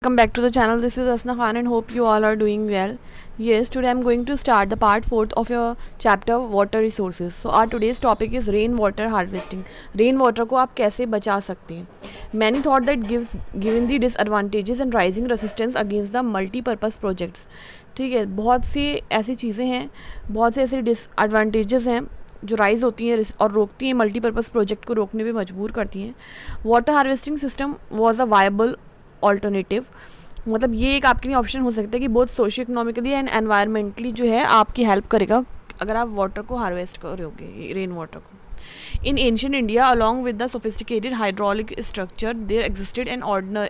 Welcome back to the channel. This is Asna Khan and hope you all are doing well. Yes, today I'm going to start the part 4th of your chapter water resources. So our today's topic is rainwater harvesting. Rainwater को आप कैसे बचा सकते हैं. Many thought that given the disadvantages and rising resistance against the multi-purpose projects. ठीक है, बहुत सी ऐसी चीज़ें हैं, बहुत से ऐसे डिसएडवांटेजेस हैं जो राइज होती हैं और रोकती हैं, मल्टीपर्पज़ प्रोजेक्ट को रोकने पे मजबूर करती हैं. Water harvesting system was a viable alternative. मतलब ये एक आपके लिए ऑप्शन हो सकता है कि बहुत सोशियो इकोनॉमिकली एंड एनवायरमेंटली जो है आपकी हेल्प करेगा अगर आप वाटर को हार्वेस्ट करोगे, रेन वाटर को. In ancient India, along with the sophisticated hydraulic structure, there existed an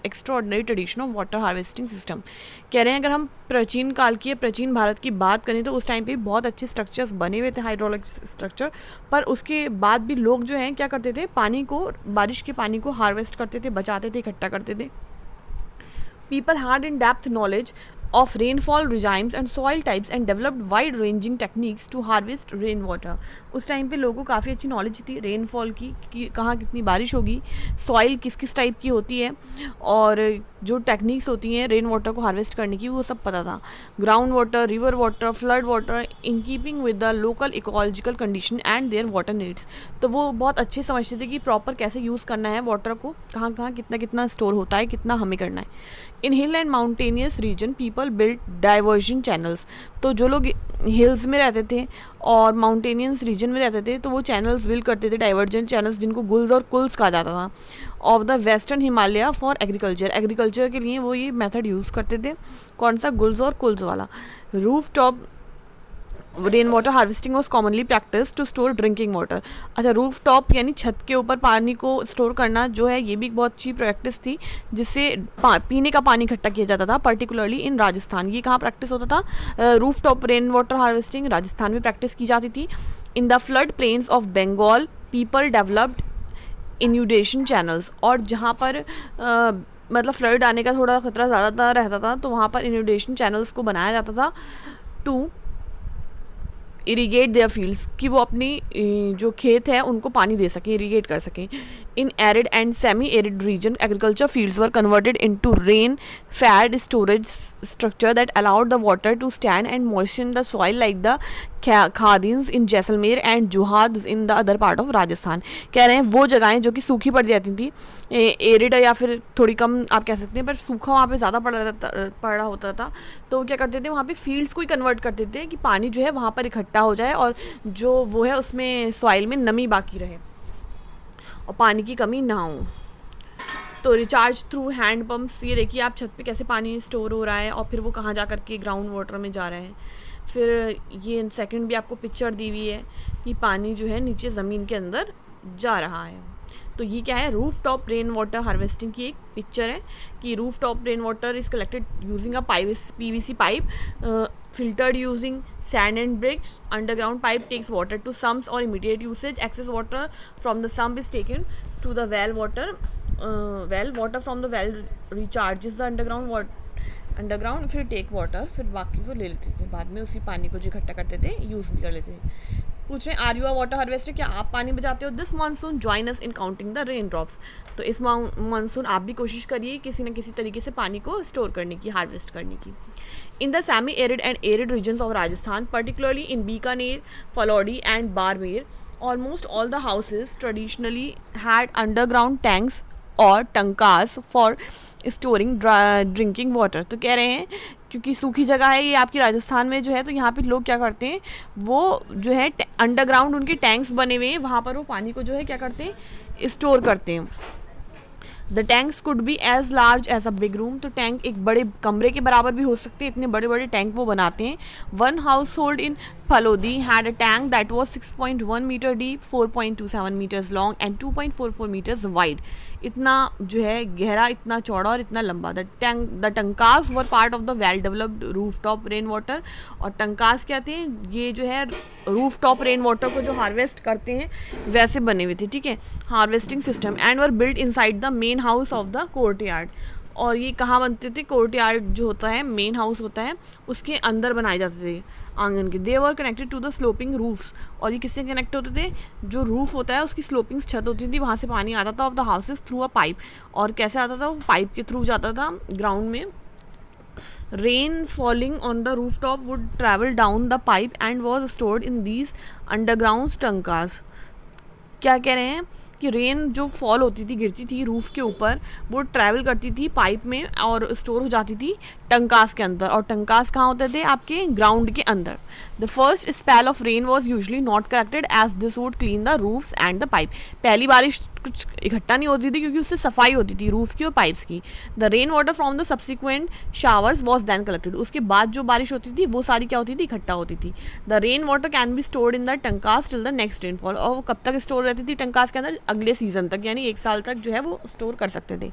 extraordinary tradition of water harvesting system. कह रहे हैं अगर हम प्राचीन काल की, प्राचीन भारत की बात करें तो उस टाइम पे बहुत अच्छे स्ट्रक्चर्स बने हुए थे, हाइड्रोलिक स्ट्रक्चर. पर उसके बाद भी लोग जो हैं क्या करते थे, पानी को, बारिश के पानी को हार्वेस्ट करते थे, बचाते थे, इकट्ठा करते थे. People had in-depth knowledge of rainfall regimes and soil types and developed wide-ranging techniques to harvest rainwater. उस टाइम पे लोगों को काफ़ी अच्छी नॉलेज थी रेनफॉल की कि कहाँ कितनी बारिश होगी, सॉइल किस किस टाइप की होती है और जो टेक्निक्स होती हैं रेन वाटर को हार्वेस्ट करने की वो सब पता था. Ground water, river water, flood water in keeping with the local ecological condition and their water needs. तो वो बहुत अच्छे समझते थे कि प्रॉपर कैसे यूज़ करना है वाटर को, कहाँ कहाँ कितना कितना स्टोर होता है, कितना हमें करना है. In hill and mountainous region people build diversion channels. तो जो लोग हिल्स में रहते थे और माउंटेनियस रीजन में रहते थे तो वो चैनल्स बिल्ड करते थे, डाइवर्जन चैनल्स, जिनको गुल्स और कुल्स कहा जाता था, of the western Himalaya for agriculture. Agriculture के लिए वो ये मेथड यूज़ करते थे. कौन सा? गुल्स और कुल्स वाला. Roof top rain water harvesting was commonly practice to store drinking water. अच्छा, रूफ टॉप यानी छत के ऊपर पानी को स्टोर करना जो है ये भी बहुत अच्छी प्रैक्टिस थी जिससे पीने का पानी इकट्ठा किया जाता था, पर्टिकुलरली इन राजस्थान. ये कहाँ प्रैक्टिस होता था? Roof top rain water harvesting Rajasthan में प्रैक्टिस की जाती थी. In the flood plains of Bengal people developed inundation channels. और जहाँ पर मतलब फ्लड आने का थोड़ा खतरा ज़्यादा रहता था तो वहाँ पर इन्यूडेशन चैनल्स को बनाया जाता था टू इरीगेट देयर फील्ड्स, कि वो अपनी जो खेत है उनको पानी दे सकें, इरीगेट कर सकें. In arid and semi arid region agriculture fields were converted into rain fed storage structure that allowed the water to stand and moisten the soil like the khadins in Jaisalmer and johad in the other part of Rajasthan. कह रहे हैं वो जगहें जो कि सूखी पड़ जाती थी, एरिड या फिर थोड़ी कम आप कह सकते हैं, पर सूखा वहाँ पे ज़्यादा पड़ा होता था, तो वो क्या करते थे वहाँ पे फील्ड्स को ही कन्वर्ट करते थे कि पानी जो है वहाँ पर इकट्ठा हो जाए और जो वो है उसमें सॉइल में नमी बाकी रहे और पानी की कमी ना हो. तो रिचार्ज थ्रू हैंड पम्प्स, ये देखिए आप छत पे कैसे पानी स्टोर हो रहा है और फिर वो कहाँ जा करके ग्राउंड वाटर में जा रहा है. फिर ये सेकंड भी आपको पिक्चर दी हुई है कि पानी जो है नीचे ज़मीन के अंदर जा रहा है. तो ये क्या है? Roof top rain water harvesting की एक पिक्चर है कि roof top rain water is collected using a PVC pipe filtered using sand and bricks. Underground pipe takes water to sumps or immediate usage. Excess water from the sump is taken to the well water. Water from the well recharges the underground फिर take water, फिर बाकी वो ले लेते थे बाद में, उसी पानी को जो इकट्ठा करते थे यूज़ भी कर लेते थे. पूछ रहे हैं are you a water harvester, क्या आप पानी बचाते हो? This monsoon join us in counting the rain drops. तो इस मानसून आप भी कोशिश करिए किसी न किसी तरीके से पानी को स्टोर करने की, हार्वेस्ट करने की. In the semi arid and arid regions of Rajasthan, particularly in Bikaner, Phalodi and Barmer, almost all the houses traditionally had underground tanks or tankas for storing drinking water. तो कह रहे हैं क्योंकि सूखी जगह है ये आपकी राजस्थान में जो है, तो यहाँ पे लोग क्या करते हैं, वो जो है अंडरग्राउंड उनके टैंक्स बने हुए हैं, वहाँ पर वो पानी को जो है क्या करते हैं, स्टोर करते हैं. The tanks could be as large as a big room. तो टैंक एक बड़े कमरे के बराबर भी हो सकते हैं, इतने बड़े बड़े टैंक वो बनाते हैं. One household in Phalodi had a tank that was 6.1 meter deep, 4.27 meters long and 2.44 meters wide. इतना जो है गहरा, इतना चौड़ा और इतना लंबा. The tankas were part of the well developed roof top rain water. और टंकास कहते हैं ये जो है रूफ टॉप रेन वाटर को जो हार्वेस्ट करते हैं वैसे बने हुए थे, ठीक है, harvesting system. And were built inside the main house of the court yard. और ये कहाँ बनते थे? कोर्ट यार्ड जो होता है, मेन हाउस होता है, उसके अंदर बनाए जाते थे. आंगन के। They were connected to the sloping roofs, और ये किससे कनेक्ट होते थे, जो रूफ होता है उसकी स्लोपिंग छत होती थी, वहाँ से पानी आता था of the houses through a pipe. और कैसे आता था, वो पाइप के थ्रू जाता था ग्राउंड में। Rain falling on the roof top would travel down the pipe and was stored in these underground tankas. क्या कह रहे हैं कि रेन जो फॉल होती थी, गिरती थी रूफ़ के ऊपर, वो ट्रैवल करती थी पाइप में और स्टोर हो जाती थी टंकास के अंदर। और टंकास कहाँ होते थे, आपके ग्राउंड के अंदर। The first spell of rain was usually not corrected as this would clean the roofs and the pipe. पहली बारिश कुछ इकट्ठा नहीं होती थी क्योंकि उससे सफाई होती थी रूफ की और पाइप्स की। The rain water from the subsequent showers was then collected. उसके बाद जो बारिश होती थी वो सारी क्या होती थी, इकट्ठा होती थी। The rain water can be stored in the tankas till the next rainfall. और वो कब तक स्टोर रहती थी टंकास के अंदर, अगले सीजन तक, यानी 1 साल तक जो है वो स्टोर कर सकते थे।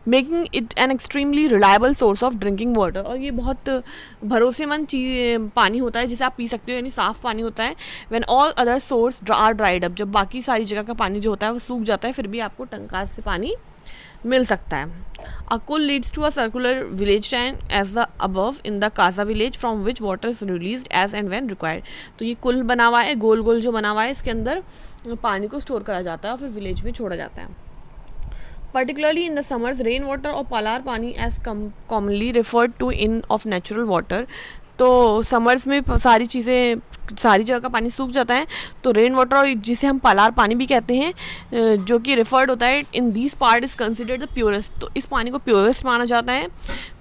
Making it an extremely reliable source of drinking water. और ये बहुत भरोसेमंद चीज पानी होता है जिसे आप पी सकते हो, यानी साफ़ पानी होता है। When all other source are dried up, जब बाकी सारी जगह का पानी जो होता है वो सूख जाता है, फिर भी आपको टंकास से पानी मिल सकता है। A kul leads to a circular village tank as the above in the Kaza village from which water is released as and when required. तो ये कुल बना हुआ है, गोल गोल जो बना हुआ है, इसके अंदर पानी को स्टोर करा जाता है और फिर विलेज में छोड़ा जाता है। Particularly in the summers, rain water और पालार पानी as commonly referred to in of natural water। तो समर्स में सारी चीज़ें, सारी जगह का पानी सूख जाता है, तो रेन वाटर, और जिसे हम पालार पानी भी कहते हैं, जो कि रिफर्ड होता है in this part is considered the purest. तो इस पानी को प्योरेस्ट माना जाता है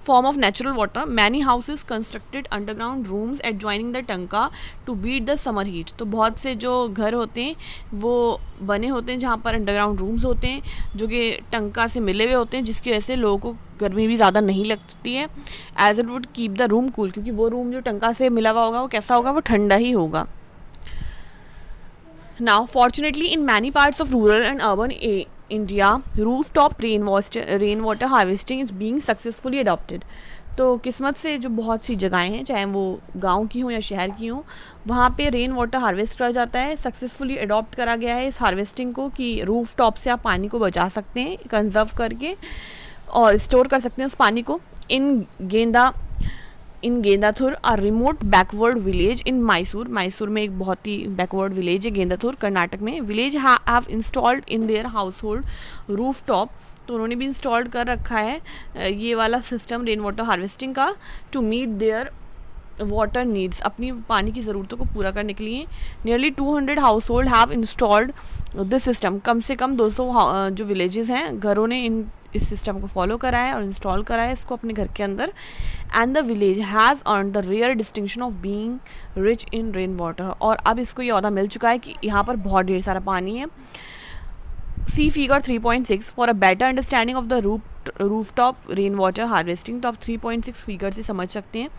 form of natural water. Many houses constructed underground rooms adjoining the tanka to beat the summer heat. तो बहुत से जो घर होते हैं वो बने होते हैं जहाँ पर अंडरग्राउंड रूम्स होते हैं जो कि टंका से मिले हुए होते हैं, जिसकी वजह से लोगों को गर्मी भी ज़्यादा नहीं लगती है। As it would keep the room cool, क्योंकि वो रूम जो टंका से मिला हुआ होगा वो कैसा होगा, वो ठंडा ही होगा। Now fortunately in many parts of rural and urban India rooftop rain water harvesting is being successfully adopted. तो किस्मत से जो बहुत सी जगहें हैं, चाहे वो गांव की हों या शहर की हों, वहाँ पे रेन वाटर हार्वेस्ट करा जाता है। सक्सेसफुली अडॉप्ट करा गया है इस हार्वेस्टिंग को कि रूफ टॉप से आप पानी को बचा सकते हैं कंजर्व करके और स्टोर कर सकते हैं उस पानी को। In Gendathur a remote backward village in Mysore में एक बहुत ही बैकवर्ड विलेज है गेंदाथुर, कर्नाटक में। Village have installed in their household roof top. तो उन्होंने भी इंस्टॉल कर रखा है ये वाला सिस्टम रेन वाटर हार्वेस्टिंग का, to meet their water needs, अपनी पानी की ज़रूरतों को पूरा करने के लिए। Nearly 200 household have installed this system. कम से कम 200 जो विलेजेस हैं, घरों ने इस सिस्टम को फॉलो करा है और इंस्टॉल करा है इसको अपने घर के अंदर। And the village has earn the rare distinction of being rich in rain water. और अब इसको ये ओहदा मिल चुका है कि यहाँ पर बहुत ढेर सारा पानी है। See figure 3.6 for a better understanding of the rooftop rain water harvesting. तो आप 3.6 फिगर से समझ सकते हैं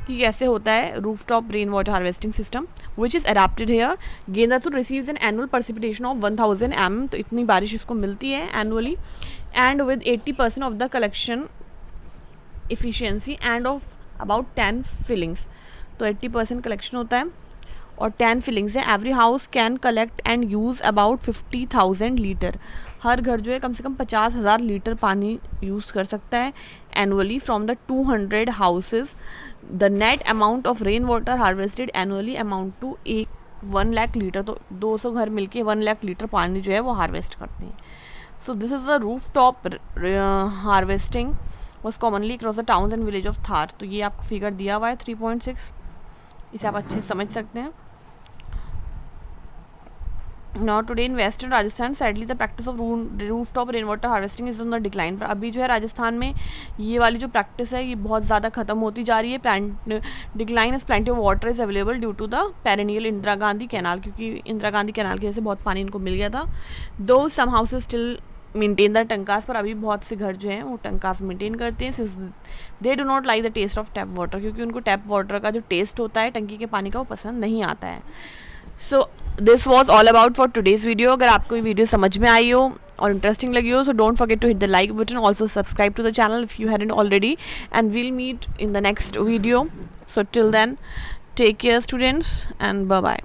कि कैसे होता है rooftop rain water harvesting system which is adapted here. Gendathur receives an annual precipitation of 1000 mm। तो इतनी बारिश इसको मिलती है annually. And with 80% of the collection efficiency and of about 10 fillings. तो 80% कलेक्शन होता है और 10 फिलिंग्स है। Every house can collect and use about 50,000 litre. हर घर जो है कम से कम 50,000 लीटर पानी यूज़ कर सकता है annually from the 200 houses. The net amount of rain water harvested annually amount to 1 lakh litre. तो 200 घर मिलके 1 लाख लीटर पानी जो है वो हार्वेस्ट करते हैं। So this is the rooftop harvesting was commonly across the towns and village of Thar. तो ये आपको फिगर दिया हुआ है 3.6, इसे आप अच्छे से समझ सकते हैं। Now today in Western Rajasthan, sadly the practice of rooftop rainwater harvesting is on the decline। पर अभी जो है राजस्थान में ये वाली जो प्रैक्टिस है ये बहुत ज़्यादा ख़त्म होती जा रही है। Decline is plenty of water is available due to the perennial Indira Gandhi canal, क्योंकि इंदिरा गांधी कैनाल की वजह से बहुत पानी इनको मिल गया था। दो सम हाउसेज स्टिल मेंटेन द टंकास, पर अभी बहुत से घर जो हैं वो टंकास मेंटेन करते हैं। Since they do not like the taste of tap water, क्योंकि उनको टैप वाटर का जो टेस्ट होता है टंकी के पानी का वो पसंद नहीं आता है। So this was all about for today's video. अगर आपको ये वीडियो समझ में आई हो और इंटरेस्टिंग लगी हो, so don't forget to hit the like button, also subscribe to the channel if you hadn't already, and we'll meet in the next video. So till then take care students and bye bye.